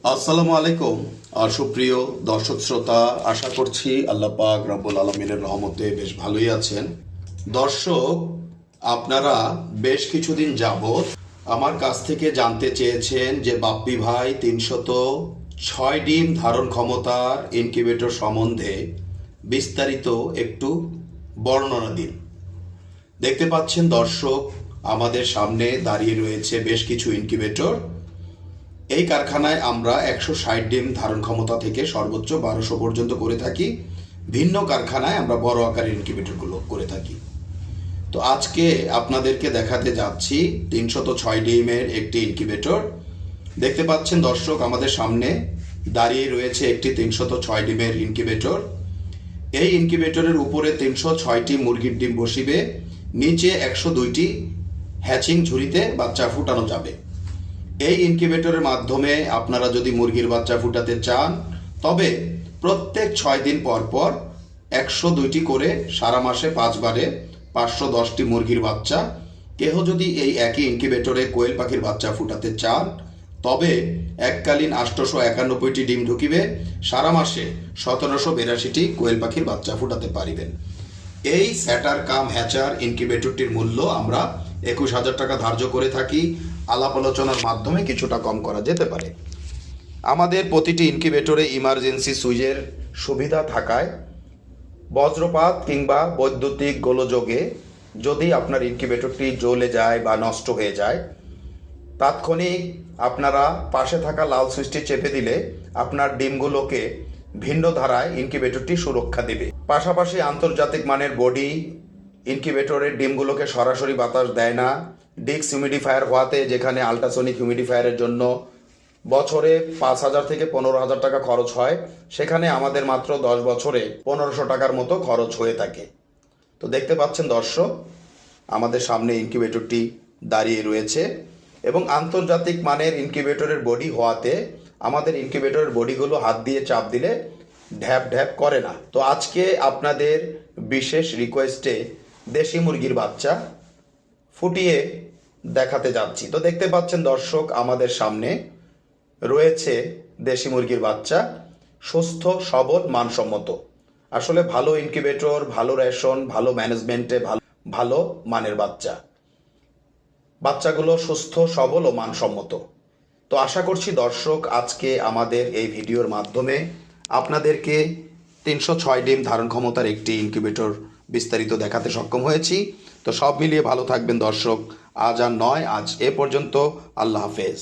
আসসালামু আলাইকুম। সুপ্রিয় দর্শক শ্রোতা, আশা করছি আল্লাহ পাক রব্বুল আলমিনের রহমতে বেশ ভালোই আছেন। দর্শক, আপনারা বেশ কিছুদিন যাবৎ আমার কাছ থেকে জানতে চেয়েছেন যে বাপ্পি ভাই 306 ডিম ধারণ ক্ষমতার ইনকিউবেটর সম্বন্ধে বিস্তারিত একটু বর্ণনা দিন। দেখতে পাচ্ছেন দর্শক, আমাদের সামনে দাঁড়িয়ে রয়েছে বেশ কিছু ইনকিউবেটর। এই কারখানায় আমরা 160 ডিম ধারণ ক্ষমতা থেকে সর্বোচ্চ 1200 পর্যন্ত করে থাকি। ভিন্ন কারখানায় আমরা বড় আকারের ইনকিউবেটরগুলো করে থাকি। তো আজকে আপনাদেরকে দেখাতে যাচ্ছি 306 ডিমের একটি ইনকিউবেটর। দেখতে পাচ্ছেন দর্শক, আমাদের সামনে দাঁড়িয়ে রয়েছে একটি 306 ডিমের ইনকিউবেটর। এই ইনকিউবেটরের উপরে 306টি মুরগির ডিম বসিবে, নিচে 102টি হ্যাচিং ঝুড়িতে বাচ্চা ফুটানো যাবে। এই ইনকিউবেটরের মাধ্যমে আপনারা যদি মুরগির বাচ্চা ফুটাতে চান, তবে প্রত্যেক 6 দিন পর পর 102টি করে সারা মাসে 5 বারে 510টি মুরগির বাচ্চা। কেহ যদি এই একই ইনকিউবেটরে কোয়েল পাখির বাচ্চা ফুটাতে চান, তবে এককালীন 891টি ডিম ঢুকিবে, সারা মাসে 1782টি কোয়েল পাখির বাচ্চা ফুটাতে পারিবেন। এই স্যাটার কাম হ্যাচার ইনকিউবেটরটির মূল্য আমরা 21,000 টাকা ধার্য করে থাকি। আলাপ আলোচনার মাধ্যমে কিছুটা কম করা যেতে পারে। আমাদের প্রতিটি ইনকিউবেটরে ইমার্জেন্সি সুইচের সুবিধা থাকায় বজ্রপাত কিংবা বৈদ্যুতিক গোলযোগে যদি আপনার ইনকিউবেটরটি জ্বলে যায় বা নষ্ট হয়ে যায়, তাৎক্ষণিক আপনারা পাশে থাকা লাল সুইচটি চেপে দিলে আপনার ডিমগুলোকে ভিন্ন ধারায় ইনকিউবেটরটি সুরক্ষা দেবে। পাশাপাশি আন্তর্জাতিক মানের বডি ইনকিউবেটরের ডিমগুলোকে সরাসরি বাতাস দেয় না। ডিস্ক হিউমিডিফায়ার হওয়াতে, যেখানে আল্ট্রাসনিক হিউমিডিফায়ারের জন্য বছরে 5,000 থেকে 15,000 টাকা খরচ হয়, সেখানে আমাদের মাত্র 10 বছরে 1500 টাকার মতো খরচ হয়ে থাকে। তো দেখতে পাচ্ছেন দর্শক, আমাদের সামনে ইনকিউবেটরটি দাঁড়িয়ে রয়েছে এবং আন্তর্জাতিক মানের ইনকিউবেটরের বডি হওয়াতে আমাদের ইনকিউবেটরের বডিগুলো হাত দিয়ে চাপ দিলে ঢ্যাপ ঢ্যাপ করে না। তো আজকে আপনাদের বিশেষ রিকোয়েস্টে দেশি মুরগির বাচ্চা ফুটিয়ে দেখাতে যাচ্ছি। তো দেখতে পাচ্ছেন দর্শক, আমাদের সামনে রয়েছে দেশি মুরগির বাচ্চা, সুস্থ সবল মানসম্মত। আসলে ভালো ইনকিউবেটর, ভালো রেশন, ভালো ম্যানেজমেন্টে ভালো মানের বাচ্চাগুলো সুস্থ সবল ও মানসম্মত। তো আশা করছি দর্শক, আজকে আমাদের এই ভিডিওর মাধ্যমে আপনাদেরকে 306 ডিম ধারণ ক্ষমতার একটি ইনকিউবেটর বিস্তারিত দেখাতে সক্ষম হয়েছি। তো সব মিলিয়ে ভালো থাকবেন দর্শক। আজ আর নয়, আজ এ পর্যন্ত। আল্লাহ হাফেজ।